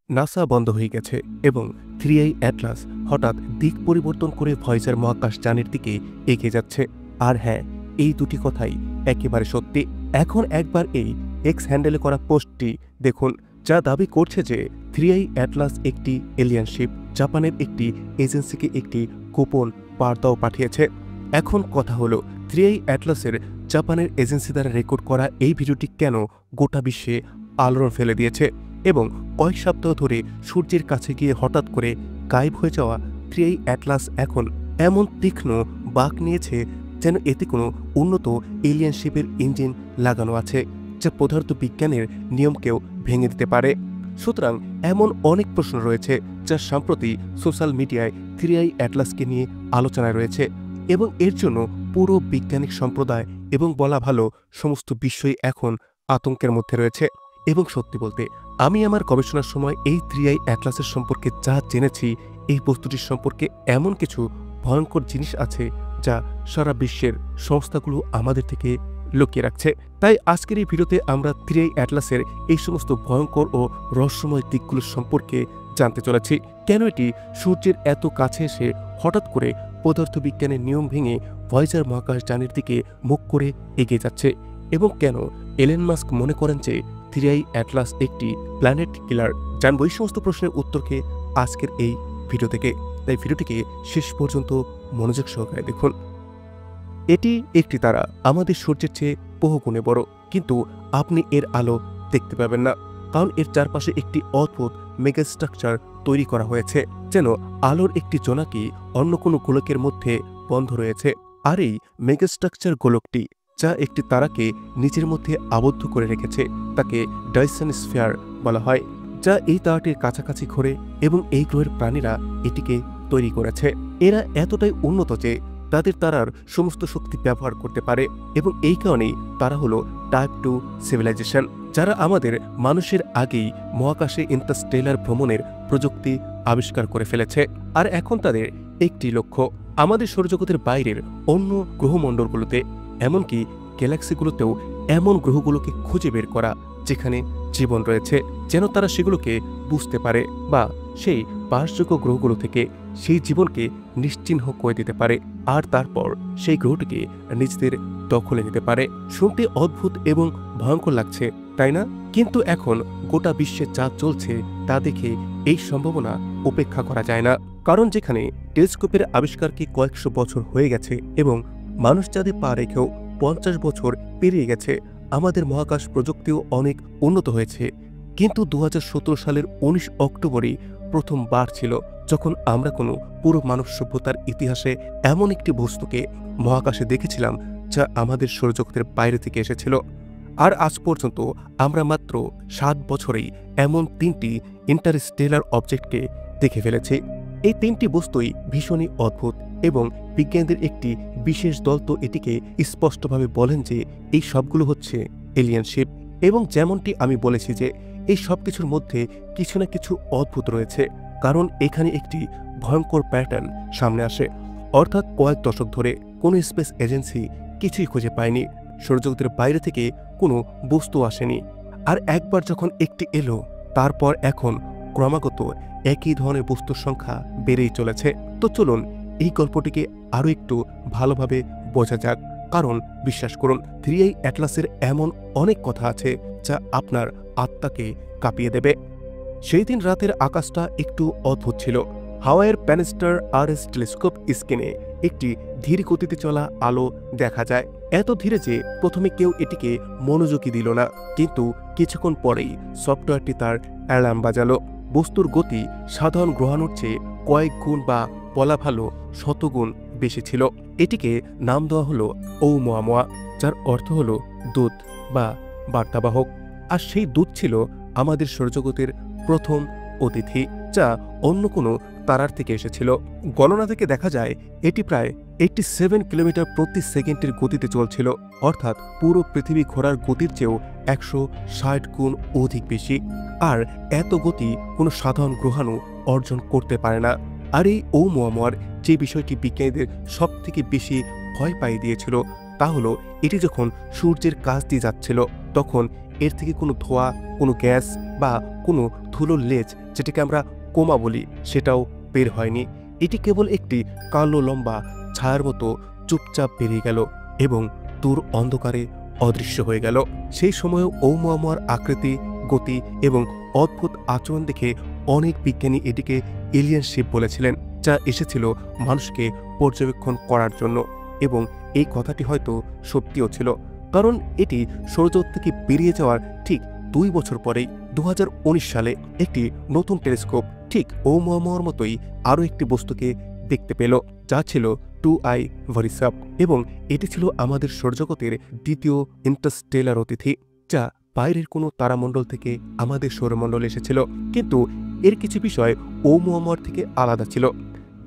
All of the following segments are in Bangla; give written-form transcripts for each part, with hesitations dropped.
নাসা বন্ধ হয়ে গেছে এবং 3i অ্যাটলাস হঠাৎ দিক পরিবর্তন করে ভয়েজার মহাকাশযানের দিকে এগিয়ে যাচ্ছে। আর হ্যাঁ, এই দুটি কথাই একেবারে সত্যি। এখন একবার এই এক্স হ্যান্ডেলে করা পোস্টটি দেখুন, যা দাবি করছে যে 3i অ্যাটলাস একটি এলিয়ান শিপ জাপানের একটি এজেন্সিকে একটি গোপন বার্তাও পাঠিয়েছে। এখন কথা হলো, 3i অ্যাটলাসের জাপানের এজেন্সি দ্বারা রেকর্ড করা এই ভিডিওটি কেন গোটা বিশ্বে আলোড়ন ফেলে দিয়েছে এবং কয়েক সপ্তাহ ধরে সূর্যের কাছে গিয়ে হঠাৎ করে গায়েব হয়ে যাওয়া 3i অ্যাটলাস এখন এমন তীক্ষ্ণ বাঁক নিয়েছে যেন এতে কোনো উন্নত এলিয়ান শিপের ইঞ্জিন লাগানো আছে, যা পদার্থ বিজ্ঞানের নিয়মকেও ভেঙে দিতে পারে। সুতরাং এমন অনেক প্রশ্ন রয়েছে যা সম্প্রতি সোশ্যাল মিডিয়ায় 3i অ্যাটলাসকে নিয়ে আলোচনায় রয়েছে এবং এর জন্য পুরো বৈজ্ঞানিক সম্প্রদায় এবং বলা ভালো সমস্ত বিশ্বই এখন আতঙ্কের মধ্যে রয়েছে। এবং সত্যি বলতে, আমি আমার গবেষণার সময় এই 3i অ্যাটলাসের সম্পর্কে যা জেনেছি, এই বস্তুটির সম্পর্কে এমন কিছু ভয়ঙ্কর জিনিস আছে যা সারা বিশ্বের সংস্থাগুলো আমাদের থেকে লুকিয়ে রাখছে। তাই আজকের এই ভিডিওতে আমরা 3i অ্যাটলাসের এই সমস্ত ভয়ঙ্কর ও রহস্যময় দিকগুলো সম্পর্কে জানতে চলেছি। কেন এটি সূর্যের এত কাছে এসে হঠাৎ করে পদার্থবিজ্ঞানের নিয়ম ভেঙে ভয়েজার মহাকাশযানের দিকে মুখ করে এগিয়ে যাচ্ছে, এবং কেন এলন মাস্ক মনে করেন যে 3i অ্যাটলাস একটি প্ল্যানেট কিলার। জানবো এই সমস্ত প্রশ্নের উত্তরকে আজকের এই ভিডিও থেকে, তাই ভিডিওটিকে শেষ পর্যন্ত মনোযোগ সহকারে দেখুন। এটি একটি তারা, আমাদের সূর্যের চেয়ে বহুগুণে বড়, কিন্তু আপনি এর আলো দেখতে পাবেন না, কারণ এর চারপাশে একটি অদ্ভুত মেগাস্ট্রাকচার তৈরি করা হয়েছে, যেন আলোর একটি জোনাকি অন্য কোনো গোলকের মধ্যে বন্ধ রয়েছে। আর এই মেগাস্ট্রাকচার গোলকটি, যা একটি তারাকে নিজের মধ্যে আবদ্ধ করে রেখেছে, তাকে ডাইসন স্ফিয়ার বলা হয়, যা এই তারাটির কাছাকাছি ঘোরে এবং এই গ্রহের প্রাণীরা এটিকে তৈরি করেছে। এরা এতটাই উন্নত যে তাদের তারার সমস্ত শক্তি ব্যবহার করতে পারে, এবং এই কারণেই তারা হলো টাইপ 2 সিভিলাইজেশন, যারা আমাদের মানুষের আগেই মহাকাশে ইন্টারস্টেলার ভ্রমণের প্রযুক্তি আবিষ্কার করে ফেলেছে। আর এখন তাদের একটি লক্ষ্য, আমাদের সৌরজগতের বাইরের অন্য গ্রহমণ্ডলগুলোতে, এমনকি গ্যালাক্সিগুলোতেও এমন গ্রহগুলোকে খুঁজে বের করা যেখানে জীবন রয়েছে, যেন তারা সেগুলোকে বুঝতে পারে বা সেই বাসযোগ্য গ্রহগুলো থেকে সেই জীবনকে নিশ্চিহ্ন করে দিতে পারে, আর তারপর সেই গ্রহটিকে নিজেদের দখলে নিতে পারে। শুনতে অদ্ভুত এবং ভয়ঙ্কর লাগছে, তাই না? কিন্তু এখন গোটা বিশ্বে যা চলছে তা দেখে এই সম্ভাবনা উপেক্ষা করা যায় না, কারণ যেখানে টেলিস্কোপের আবিষ্কারকে কয়েকশো বছর হয়ে গেছে এবং মানুষ চাঁদে পা রেখেও 50 বছর পেরিয়ে গেছে, আমাদের মহাকাশ প্রযুক্তিও অনেক উন্নত হয়েছে, কিন্তু 2017 সালের 19 অক্টোবরই প্রথমবার ছিল যখন আমরা কোনো পুরো মানব সভ্যতার ইতিহাসে এমন একটি বস্তুকে মহাকাশে দেখেছিলাম যা আমাদের সৌরজগতের বাইরে থেকে এসেছিল। আর আজ পর্যন্ত আমরা মাত্র 7 বছরেই এমন 3টি ইন্টারস্টেলার অবজেক্টকে দেখে ফেলেছি। এই 3টি বস্তুই ভীষণই অদ্ভুত, এবং বিজ্ঞানীদের একটি বিশেষ দল তো এটিকে স্পষ্টভাবে বলেন যে এই সবগুলো হচ্ছে এলিয়ান শিপ। এবং যেমনটি আমি বলেছি যে এই সব কিছুর মধ্যে কিছু না কিছু অদ্ভুত রয়েছে, কারণ এখানে একটি ভয়ঙ্কর প্যাটার্ন সামনে আসে। অর্থাৎ কয়েক দশক ধরে কোনো স্পেস এজেন্সি কিছুই খুঁজে পায়নি, সৌরজগতের বাইরে থেকে কোনো বস্তু আসেনি, আর একবার যখন একটি এলো, তারপর এখন ক্রমাগত একই ধরনের বস্তুর সংখ্যা বেড়েই চলেছে। তো চলুন এই গল্পটিকে আরও একটু ভালোভাবে বোঝা যাক, কারণ বিশ্বাস করুন, 3i অ্যাটলাসের এমন অনেক কথা আছে যা আপনার আত্মাকে কাঁপিয়ে দেবে। সেই দিন রাতের আকাশটা একটু অদ্ভুত ছিল। হাওয়াইয়ের প্যানেস্টার RS টেলিস্কোপ স্ক্রিনে একটি ধীর গতিতে চলা আলো দেখা যায়, এত ধীরে যে প্রথমে কেউ এটিকে মনোযোগী দিল না, কিন্তু কিছুক্ষণ পরেই সফটওয়্যারটি তার অ্যালার্ম বাজালো। বস্তুর গতি সাধারণ গ্রহাণুর চেয়ে কয়েক গুণ বা বলা ভালো শতগুণ বেশি ছিল। এটিকে নাম দেওয়া হলো ওumuamua, যার অর্থ হলো দূত বা বার্তাবাহক। আর সেই দূত ছিল আমাদের সৌরজগতের প্রথম অতিথি, যা অন্য কোনো তারার থেকে এসেছিল। গণনা থেকে দেখা যায় এটি প্রায় 87 কিলোমিটার প্রতি সেকেন্ডের গতিতে চলছিল, অর্থাৎ পুরো পৃথিবী ঘোরার গতির চেয়েও 160 গুণ অধিক বেশি। আর এত গতি কোনো সাধারণ গ্রহাণু অর্জন করতে পারে না। আর এই ওumuamuar যে বিষয়টি বিজ্ঞানীদের সবথেকে বেশি ভয় পাইয়ে দিয়েছিল তা হলো, এটি যখন সূর্যের কাছ দিয়ে যাচ্ছিল তখন এর থেকে কোনো ধোঁয়া, কোনো গ্যাস বা কোনো ধুলোর লেজ, যেটাকে আমরা কোমা বলি, সেটাও বের হয়নি। এটি কেবল একটি কালো লম্বা ছায়ার মতো চুপচাপ বেরিয়ে গেল এবং দূর অন্ধকারে অদৃশ্য হয়ে গেল। সেই সময়েও ওumuamুয়ার আকৃতি, গতি এবং অদ্ভুত আচরণ দেখে অনেক বিজ্ঞানী এটিকে এলিয়েন শিপ বলেছিলেন, যা এসেছিল মানুষকে পর্যবেক্ষণ করার জন্য। এবং এই কথাটি হয়তো সত্যিও ছিল, কারণ এটি সৌরজগৎ থেকে বেরিয়ে যাওয়ার ঠিক 2 বছর পরেই 2019 সালে একটি নতুন টেলিস্কোপ ঠিক ওumuamুয়ার মতোই আরও একটি বস্তুকে দেখতে পেল, যা ছিল 2I ভারিসাপ। এবং এটি ছিল আমাদের সৌরজগতের দ্বিতীয় ইন্টারস্টেলার অতিথি, যা বাইরের কোনো তারামণ্ডল থেকে আমাদের সৌরমণ্ডলে এসেছিল। কিন্তু এর কিছু বিষয় ওumuamুয়ার থেকে আলাদা ছিল,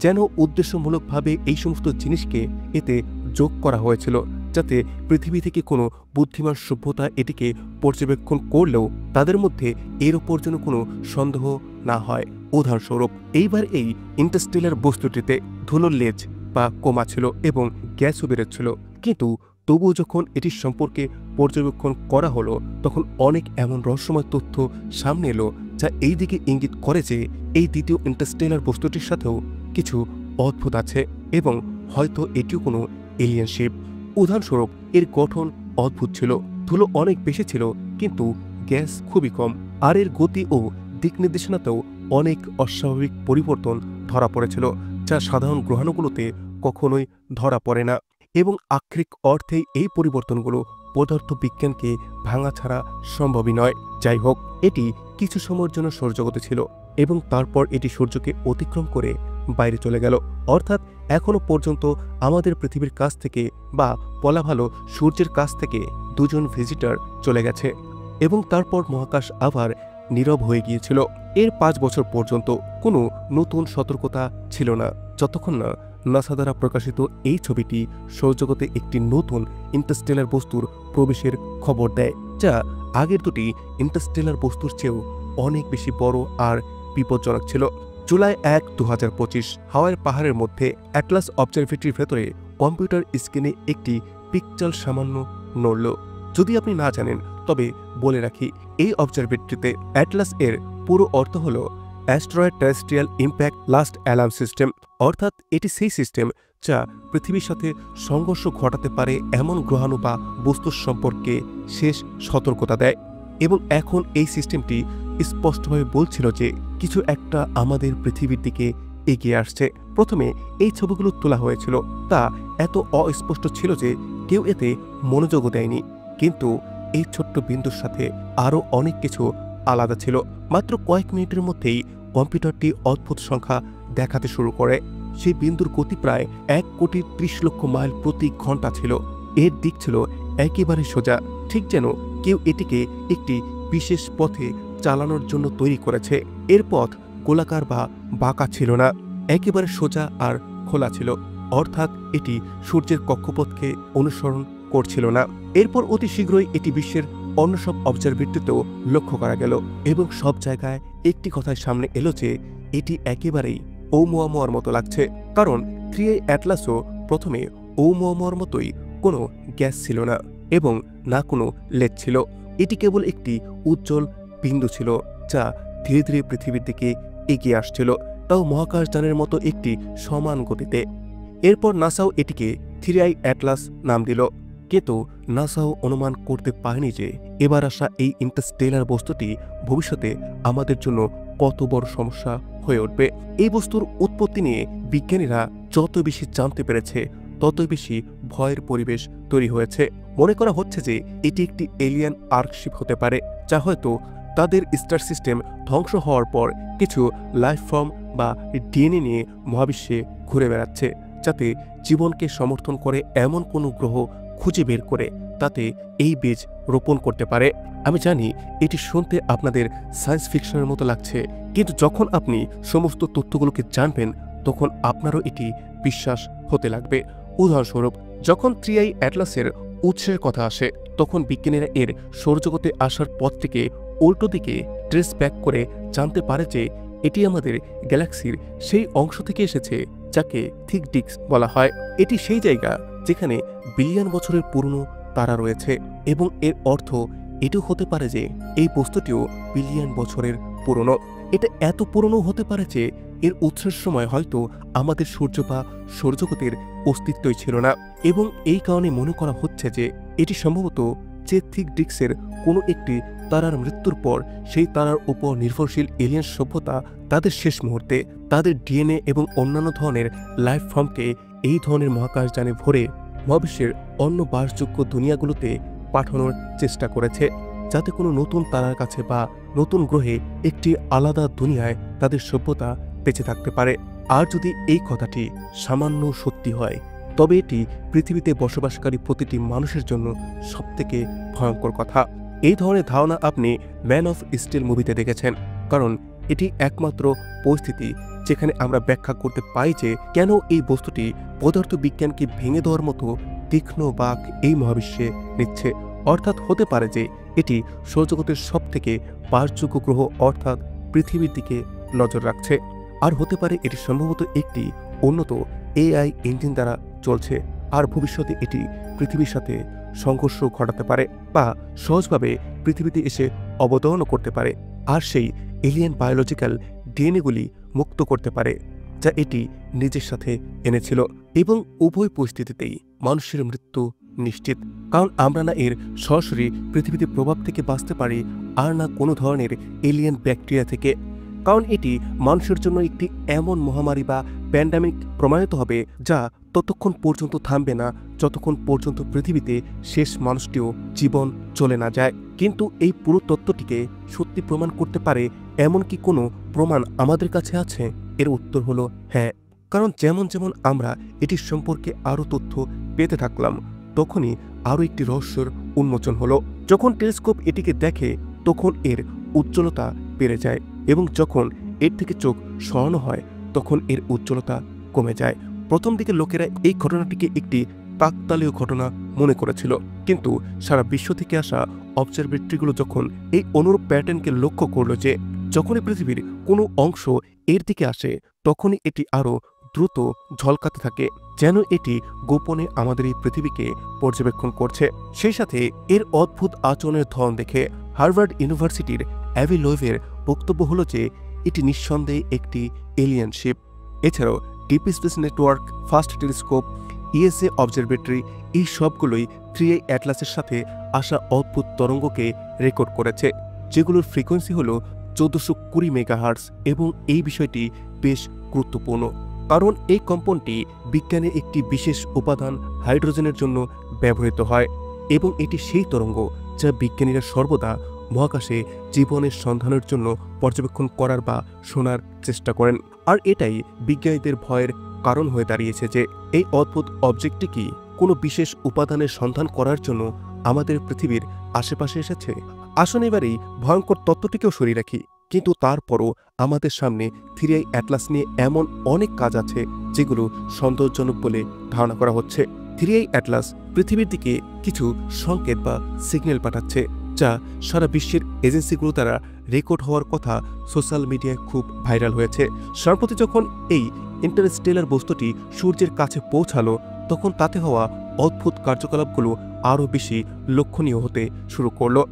যেন উদ্দেশ্যমূলকভাবে এই সমস্ত জিনিসকে এতে যোগ করা হয়েছিল, যাতে পৃথিবী থেকে কোনো বুদ্ধিমান সভ্যতা এটিকে পর্যবেক্ষণ করলেও তাদের মধ্যে এর ওপর যেন কোনো সন্দেহ না হয়। উদাহরণস্বরূপ, এইবার এই ইন্টারস্টেলার বস্তুটিতে ধুলোর লেজ বা কোমা ছিল এবং গ্যাসও বেরোচ্ছিল, কিন্তু তবুও যখন এটির সম্পর্কে পর্যবেক্ষণ করা হলো তখন অনেক এমন রহস্যময় তথ্য সামনে এলো, যা এই দিকে ইঙ্গিত করে যে এই দ্বিতীয় ইন্টারস্টেলার বস্তুটির সাথেও কিছু অদ্ভুত আছে এবং হয়তো এটিও কোনো এলিয়েন শিপ। উদাহরণস্বরূপ, এর গঠন অদ্ভুত ছিল, ধুলো অনেক বেশি ছিল কিন্তু গ্যাস খুবই কম, আর এর গতি ও দিক নির্দেশনাতেও অনেক অস্বাভাবিক পরিবর্তন ধরা পড়েছিল, যা সাধারণ গ্রহাণুগুলোতে কখনোই ধরা পড়ে না। এবং আক্ষরিক অর্থেই এই পরিবর্তনগুলো পদার্থবিজ্ঞানকে ভাঙা ছাড়া সম্ভবই নয়। যাই হোক, এটি কিছু সময়ের জন্য সৌরজগতে ছিল এবং তারপর এটি সূর্যকে অতিক্রম করে বাইরে চলে গেল। অর্থাৎ এখনো পর্যন্ত আমাদের পৃথিবীর কাছ থেকে, বা বলা ভালো সূর্যের কাছ থেকে, 2 জন ভিজিটর চলে গেছে এবং তারপর মহাকাশ আবার নীরব হয়ে গিয়েছিল। এর 5 বছর পর্যন্ত কোনো নতুন সতর্কতা ছিল না, যতক্ষণ না নাসা দ্বারা প্রকাশিত এই ছবিটি সৌরজগতে একটি নতুন ইন্টারস্টেলার বস্তুর প্রবেশের খবর দেয়, যা আগের দুটি ইন্টারস্টেলার বস্তুর চেয়েও অনেক বেশি বড় আর বিপজ্জনক ছিল। জুলাই 1, 2025 হাওয়াইয়ের পাহাড়ের মধ্যে অ্যাটলাস অবজারভেটরির ভেতরে কম্পিউটার স্ক্রিনে একটি পিকচার সামান্য নড়ল। যদি আপনি না জানেন তবে বলে রাখি, এই অবজারভেটরিতে অ্যাটলাস এর পুরো অর্থ হল asteroid terrestrial impact last alarm system. অর্থাৎ এটি সেই সিস্টেম যা পৃথিবীর সাথে সংঘর্ষ ঘটাতে পারে এমন গ্রহাণু বা বস্তুর সম্পর্কে শেষ সতর্কতা দেয়। এবং এখন এই সিস্টেমটি স্পষ্টভাবে বলছিল যে কিছু একটা আমাদের পৃথিবীর দিকে এগিয়ে আসছে। প্রথমে এই ছবিগুলো তোলা হয়েছিল, তা এত অস্পষ্ট ছিল যে কেউ এতে মনোযোগও দেয়নি, কিন্তু এই ছোট্ট বিন্দুর সাথে আরও অনেক কিছু আলাদা ছিল। মাত্র কয়েক মিনিটের মধ্যেই কম্পিউটারটি অদ্ভুত সংখ্যা দেখাতে শুরু করে। সেই বিন্দুর গতি প্রায় 1,30,00,000 মাইল প্রতি ঘন্টা ছিল। এর দিক ছিল একেবারে সোজা, ঠিক যেন কেউ এটিকে একটি বিশেষ পথে চালানোর জন্য তৈরি করেছে। এর পথ গোলাকার বা বাঁকা ছিল না, একেবারে সোজা আর খোলা ছিল, অর্থাৎ এটি সূর্যের কক্ষপথকে অনুসরণ করছিল না। এরপর অতি শীঘ্রই এটি বিশ্বের অন্য সব অবজারভেটরিতেও লক্ষ্য করা গেল এবং সব জায়গায় একটি কথাই সামনে এলো যে এটি একেবারেই ওumuamুয়ার মতো লাগছে, কারণ 3I অ্যাটলাসও প্রথমে ওumuamুয়ার মতোই কোনো গ্যাস ছিল না এবং না কোনো লেজ ছিল। এটি কেবল একটি উজ্জ্বল বিন্দু ছিল যা ধীরে ধীরে পৃথিবীর দিকে এগিয়ে আসছিল, তাও মহাকাশযানের মতো একটি সমান গতিতে। এরপর নাসাও এটিকে 3I অ্যাটলাস নাম দিল, কিন্তু নাসাও অনুমান করতে পারেনি যে এবার আসা এই ইন্টারস্টেলার বস্তুটি ভবিষ্যতে আমাদের জন্য কত বড় সমস্যা হয়ে উঠবে। এই বস্তুর উৎপত্তি নিয়ে বিজ্ঞানীরা যত বেশি জানতে পেরেছে ততই বেশি ভয়ের পরিবেশ তৈরি হয়েছে। মনে করা হচ্ছে যে এটি একটি এলিয়েন আর্কশিপ হতে পারে, যা হয়তো তাদের স্টার সিস্টেম ধ্বংস হওয়ার পর কিছু লাইফ ফর্ম বা ডিএনএ নিয়ে মহাবিশ্বে ঘুরে বেড়াচ্ছে, যাতে জীবনকে সমর্থন করে এমন কোনো গ্রহ খুঁজে বের করে তাতে এই বীজ রোপণ করতে পারে। আমি জানি এটি শুনতে আপনাদের সায়েন্স ফিকশনের মতো লাগছে, কিন্তু যখন আপনি সমস্ত তথ্যগুলোকে জানবেন তখন আপনারও এটি বিশ্বাস হতে লাগবে। উদাহরণস্বরূপ, যখন 3I অ্যাটলাসের উৎসের কথা আসে তখন বিজ্ঞানীরা এর সৌরজগতে আসার পথটিকে উল্টো দিকে ট্রেস ব্যাক করে জানতে পারে যে এটি আমাদের গ্যালাক্সির সেই অংশ থেকে এসেছে যাকে থিক ডিস্ক বলা হয়। এটি সেই জায়গা যেখানে বিলিয়ন বছরের পুরনো তারা রয়েছে এবং এর অর্থ এটাও হতে পারে যে এই বস্তুটিও বিলিয়ন বছরের পুরনো। এটা এত পুরনো হতে পারে যে এর উৎসের সময় হয়তো আমাদের সূর্য বা সৌরজগতের অস্তিত্বই ছিল না, এবং এই কারণে মনে করা হচ্ছে যে এটি সম্ভবত চেথিক ডিস্কের কোনো একটি তারার মৃত্যুর পর সেই তারার উপর নির্ভরশীল এলিয়েন সভ্যতা তাদের শেষ মুহূর্তে তাদের ডিএনএ এবং অন্যান্য ধরনের লাইফ ফর্মকে এই ধরনের মহাকাশযানে ভরে মহাবিশ্বের অন্য বাসযোগ্য দুনিয়াগুলোতে পাঠানোর চেষ্টা করেছে, যাতে কোনো নতুন তারার কাছে বা নতুন গ্রহে একটি আলাদা দুনিয়ায় তাদের সভ্যতা বেঁচে থাকতে পারে। আর যদি এই কথাটি সামান্য সত্যি হয়, তবে এটি পৃথিবীতে বসবাসকারী প্রতিটি মানুষের জন্য সবথেকে ভয়ঙ্কর কথা। এই ধরনের ধারণা আপনি ম্যান অফ স্টিল মুভিতে দেখেছেন, কারণ এটি একমাত্র পরিস্থিতি যেখানে আমরা ব্যাখ্যা করতে পাই যে কেন এই বস্তুটি পদার্থবিজ্ঞানকে ভেঙে দেওয়ার মতো তীক্ষ্ণ বাঁক এই মহাবিশ্বে নিচ্ছে। অর্থাৎ হতে পারে যে এটি সৌরজগতের সবথেকে বাসযোগ্য গ্রহ অর্থাৎ পৃথিবীর দিকে নজর রাখছে। আর হতে পারে এটি সম্ভবত একটি উন্নত এআই ইঞ্জিন দ্বারা চলছে, আর ভবিষ্যতে এটি পৃথিবীর সাথে সংঘর্ষ ঘটাতে পারে বা সহজভাবে পৃথিবীতে এসে অবতরণও করতে পারে, আর সেই এলিয়েন বায়োলজিক্যাল ডিএনএগুলি মুক্ত করতে পারে যা এটি নিজের সাথে এনেছিল। এবং উভয় পরিস্থিতিতেই মানুষের মৃত্যু নিশ্চিত, কারণ আমরা না এর সরাসরি পৃথিবীতে প্রভাব থেকে বাঁচতে পারি, আর না কোনো ধরনের এলিয়েন ব্যাকটেরিয়া থেকে, কারণ এটি মানুষের জন্য একটি এমন মহামারী বা প্যান্ডামিক প্রমাণিত হবে যা ততক্ষণ পর্যন্ত থামবে না যতক্ষণ পর্যন্ত পৃথিবীতে শেষ মানুষটিও জীবন চলে না যায়। কিন্তু এই পুরো তত্ত্বটিকে সত্যি প্রমাণ করতে পারে এমন কি কোনো প্রমাণ আমাদের কাছে আছে? এর উত্তর হলো হ্যাঁ, কারণ যেমন যেমন আমরা এটির সম্পর্কে আরও তথ্য পেতে থাকলাম, তখনই আরও একটি রহস্যের উন্মোচন হলো। যখন টেলিস্কোপ এটিকে দেখে তখন এর উজ্জ্বলতা বেড়ে যায়, এবং যখন এর থেকে চোখ সরানো হয় তখন এর উজ্জ্বলতা কমে যায়। প্রথম দিকে লোকেরা এই ঘটনাটিকে একটি কাকতালীয় ঘটনা মনে করেছিল, কিন্তু সারা বিশ্ব থেকে আসা অবজারভেটরিগুলো যখন এই অনুরূপ প্যাটার্নকে লক্ষ্য করল যে যখনই পৃথিবীর কোনো অংশ এর দিকে আসে তখনই এটি আরও দ্রুত ঝলকাতে থাকে, যেন এটি গোপনে আমাদের এই পৃথিবীকে পর্যবেক্ষণ করছে। সেই সাথে এর অদ্ভুত আচরণের ধরন দেখে হার্ভার্ড ইউনিভার্সিটির অ্যাভি লোয়েভের বক্তব্য হলো যে এটি নিঃসন্দেহে একটি এলিয়েন শিপ। এছাড়াও deep space network, fast telescope, ESA observatory এই সবগুলোই 3i অ্যাটলাসের সাথে আসা অদ্ভুত তরঙ্গকে রেকর্ড করেছে, যেগুলোর ফ্রিকোয়েন্সি হল 1420 মেগাহার্টজ। এবং এই বিষয়টি বেশ গুরুত্বপূর্ণ, কারণ এই কম্পনটি বিজ্ঞানে একটি বিশেষ উপাদান হাইড্রোজেনের জন্য ব্যবহৃত হয়, এবং এটি সেই তরঙ্গ যা বিজ্ঞানীরা সর্বদা মহাকাশে জীবনের সন্ধানের জন্য পর্যবেক্ষণ করার বা শোনার চেষ্টা করেন। আর এটাই বিজ্ঞানীদের ভয়ের কারণ হয়ে দাঁড়িয়েছে যে এই অদ্ভুত অবজেক্টটি কি কোনো বিশেষ উপাদানের সন্ধান করার জন্য আমাদের পৃথিবীর আশেপাশে এসেছে। আসুন এবারেই ভয়ঙ্কর তত্ত্বটিকেও সরিয়ে রাখি, কিন্তু তারপরও আমাদের সামনে 3i অ্যাটলাস নিয়ে এমন অনেক কাজ আছে যেগুলো সন্দেহজনক বলে ধারণা করা হচ্ছে। 3i অ্যাটলাস পৃথিবীর দিকে কিছু সংকেত বা সিগন্যাল পাঠাচ্ছে, যা সারা বিশ্বের এজেন্সিগুলো দ্বারা রেকর্ড হওয়ার কথা সোশ্যাল মিডিয়ায় খুব ভাইরাল হয়েছে। সম্প্রতি যখন এই ইন্টারস্টেলার বস্তুটি সূর্যের কাছে পৌঁছালো তখন তাতে হওয়া অদ্ভুত কার্যকলাপগুলো আরও বেশি লক্ষণীয় হতে শুরু করলো।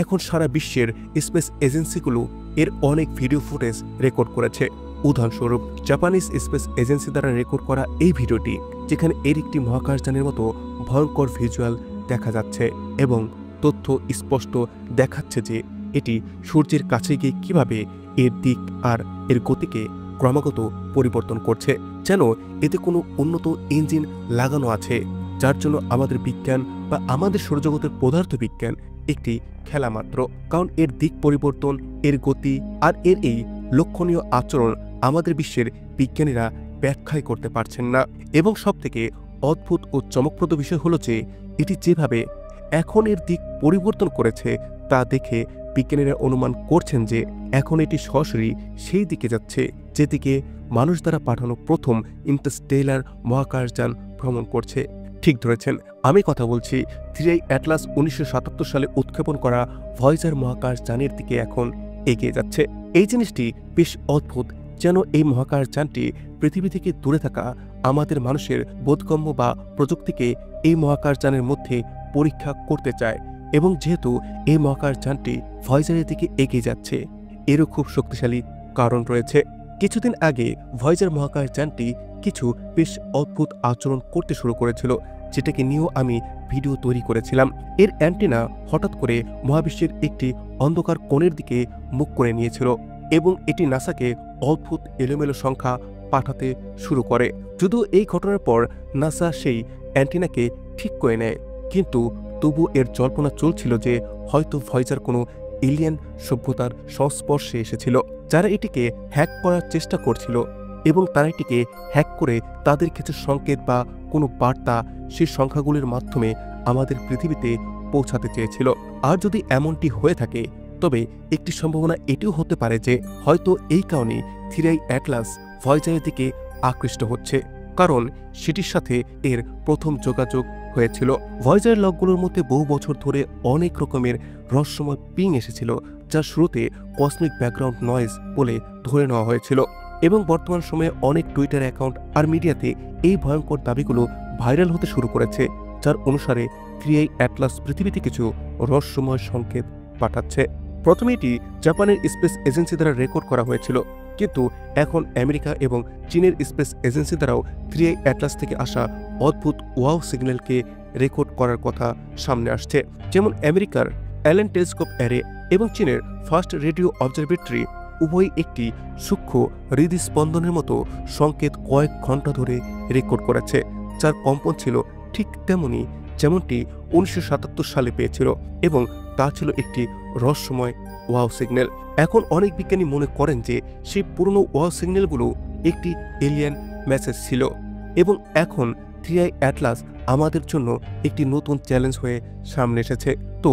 এখন সারা বিশ্বের স্পেস এজেন্সিগুলো এর অনেক ভিডিও ফুটেজ রেকর্ড করেছে। উদাহরণস্বরূপ জাপানিজ স্পেস এজেন্সি দ্বারা রেকর্ড করা এই ভিডিওটি, যেখানে এর একটি মহাকাশযানের মতো ভয়ঙ্কর ভিজুয়াল দেখা যাচ্ছে এবং তথ্য স্পষ্ট দেখাচ্ছে যে এটি সূর্যের কাছে গিয়ে কিভাবে এর দিক আর এর গতিকে ক্রমাগত পরিবর্তন করছে, যেন এতে কোনো উন্নত ইঞ্জিন লাগানো আছে, যার জন্য আমাদের বিজ্ঞান বা আমাদের সৌরজগতের পদার্থবিজ্ঞান একটি খেলা মাত্র। কারণ এর দিক পরিবর্তন, এর গতি আর এর এই লক্ষণীয় আচরণ আমাদের বিশ্বের বিজ্ঞানীরা ব্যাখ্যাই করতে পারছেন না। এবং সবথেকে অদ্ভুত ও চমকপ্রদ বিষয় হলো যে এটি যেভাবে এখন এর দিক পরিবর্তন করেছে তা দেখে বিজ্ঞানীরা অনুমান করছেন যে এখন এটি সরাসরি সেই দিকে যাচ্ছে যেদিকে মানুষ দ্বারা পাঠানো প্রথম ইন্টারস্টেলার মহাকাশযান ভ্রমণ করছে। ঠিক ধরেছেন, আমি কথা বলছি 3i অ্যাটলাস 1977 সালে উৎক্ষেপণ করা ভয়েজার মহাকাশযানের দিকে এখন এগিয়ে যাচ্ছে। এই জিনিসটি বেশ অদ্ভুত, যেন এই মহাকাশযানটি পৃথিবী থেকে দূরে থাকা আমাদের মানুষের বোধগম্য বা প্রযুক্তিকে এই মহাকাশযানের মধ্যে পরীক্ষা করতে চায়। এবং যেহেতু এই মহাকাশযানটি ভয়েজারের দিকে এগিয়ে যাচ্ছে, এরও খুব শক্তিশালী কারণ রয়েছে। কিছুদিন আগে ভয়েজার মহাকাশযানটি কিছু বেশ অদ্ভুত আচরণ করতে শুরু করেছিল, যেটাকে নিয়েও আমি ভিডিও তৈরি করেছিলাম। এর অ্যান্টেনা হঠাৎ করে মহাবিশ্বের একটি অন্ধকার কোণের দিকে মুখ করে নিয়েছিল এবং এটি নাসাকে অদ্ভুত এলোমেলো সংখ্যা পাঠাতে শুরু করে। যদিও এই ঘটনার পর নাসা সেই অ্যান্টেনাকে ঠিক করে নেয়, কিন্তু তবু এর জল্পনা চলছিল যে হয়তো ভয়েজার কোনো এলিয়েন সভ্যতার সংস্পর্শে এসেছিল, যারা এটিকে হ্যাক করার চেষ্টা করছিল এবং তারা এটিকে হ্যাক করে তাদের কিছু সংকেত বা কোনো বার্তা সেই সংখ্যাগুলির মাধ্যমে আমাদের পৃথিবীতে পৌঁছাতে চেয়েছিল। আর যদি এমনটি হয়ে থাকে, তবে একটি সম্ভাবনা এটিও হতে পারে যে হয়তো এই কারণে 3i অ্যাটলাস ভয়েজারের দিকে আকৃষ্ট হচ্ছে, কারণ সেটির সাথে এর প্রথম যোগাযোগ হয়েছিল। ভয়েজারের লগগুলোর মধ্যে বহু বছর ধরে অনেক রকমের রহস্যময় পিং এসেছিল, যা শুরুতে কসমিক ব্যাকগ্রাউন্ড নয়েজ বলে ধরে নেওয়া হয়েছিল এবং বর্তমান সময়ে অনেক টুইটার অ্যাকাউন্ট আর মিডিয়াতে এই ভয়ঙ্কর দাবিগুলো ভাইরাল হতে শুরু করেছে, যার অনুসারে 3i অ্যাটলাস পৃথিবীতে কিছু রহস্যময় সংকেত পাঠাচ্ছে। প্রথমে এটি জাপানের স্পেস এজেন্সি দ্বারা রেকর্ড করা হয়েছিল, কিন্তু এখন আমেরিকা এবং চীনের স্পেস এজেন্সি দ্বারাও 3i অ্যাটলাস থেকে আসা অদ্ভুত ওয়াও সিগন্যালকে রেকর্ড করার কথা সামনে আসছে। যেমন আমেরিকার অ্যালেন টেলিস্কোপ অ্যারে এবং চীনের ফার্স্ট রেডিও অবজারভেটরি উভয়ই একটি সূক্ষ্ম হৃদস্পন্দনের মতো সংকেত কয়েক ঘন্টা ধরে রেকর্ড করেছে, যার কম্পন ছিল ঠিক তেমনই যেমনটি 1977 সালে পেয়েছিল এবং তা ছিল একটি রহস্যময় ওয়াও সিগন্যাল। এখন অনেক বিজ্ঞানী মনে করেন যে সেই পুরনো ওয়াও সিগন্যালগুলো একটি এলিয়েন মেসেজ ছিল এবং এখন 3i অ্যাটলাস আমাদের জন্য একটি নতুন চ্যালেঞ্জ হয়ে সামনে এসেছে। তো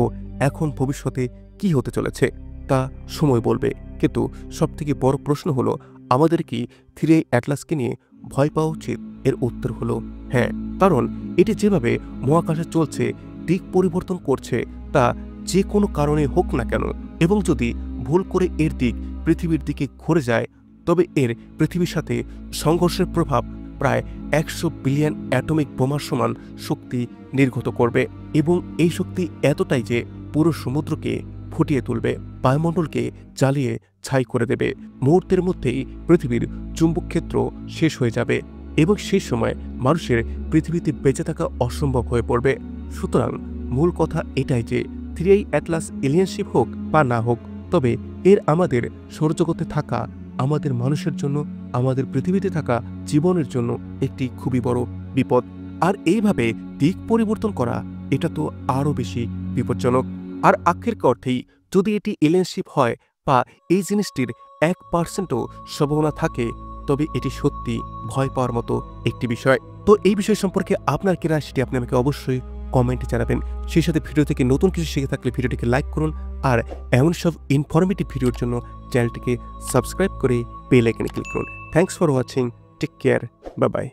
এখন ভবিষ্যতে কি হতে চলেছে তা সময় বলবে, কিন্তু সবথেকে বড় প্রশ্ন হলো, আমাদের কি 3i অ্যাটলাসকে নিয়ে ভয় পাওয়া উচিত? এর উত্তর হলো হ্যাঁ, কারণ এটি যেভাবে মহাকাশে চলছে, দিক পরিবর্তন করছে, তা যে কোনো কারণে হোক না কেন, এবং যদি ভুল করে এর দিক পৃথিবীর দিকে ঘুরে যায়, তবে এর পৃথিবীর সাথে সংঘর্ষের প্রভাব প্রায় 100 বিলিয়ন অ্যাটমিক বোমার সমান শক্তি নির্গত করবে এবং এই শক্তি এতটাই যে পুরো সমুদ্রকে ফুটিয়ে তুলবে, বায়ুমণ্ডলকে জ্বালিয়ে ছাই করে দেবে। মুহূর্তের মধ্যেই পৃথিবীর চুম্বক ক্ষেত্র শেষ হয়ে যাবে এবং সেই সময় মানুষের পৃথিবীতে বেঁচে থাকা অসম্ভব হয়ে পড়বে। সুতরাং মূল কথা এটাই যে 3i অ্যাটলাস এলিয়েনশিপ হোক বা না হোক, তবে এর আমাদের সৌরজগতে থাকা, আমাদের মানুষের জন্য, আমাদের পৃথিবীতে থাকা জীবনের জন্য একটি খুবই বড় বিপদ। আর এইভাবে দিক পরিবর্তন করা, এটা তো আরও বেশি বিপজ্জনক। আর আক্ষরিক অর্থেই যদি এটি এলিয়েনশিপ হয় বা এই জিনিসটির 1%ও সম্ভাবনা থাকে, তবে এটি সত্যি ভয় পাওয়ার মতো একটি বিষয়। তো এই বিষয় সম্পর্কে আপনার কি রায়, সেটি আপনি আমাকে অবশ্যই কমেন্টে জানাবেন। সেই সাথে ভিডিও থেকে নতুন কিছু শিখে থাকলে ভিডিওটিকে লাইক করুন, আর এমন সব ইনফরমেটিভ ভিডিওর জন্য চ্যানেলটিকে সাবস্ক্রাইব করে বেল আইকনে ক্লিক করুন। Thanks for watching, take care, bye by.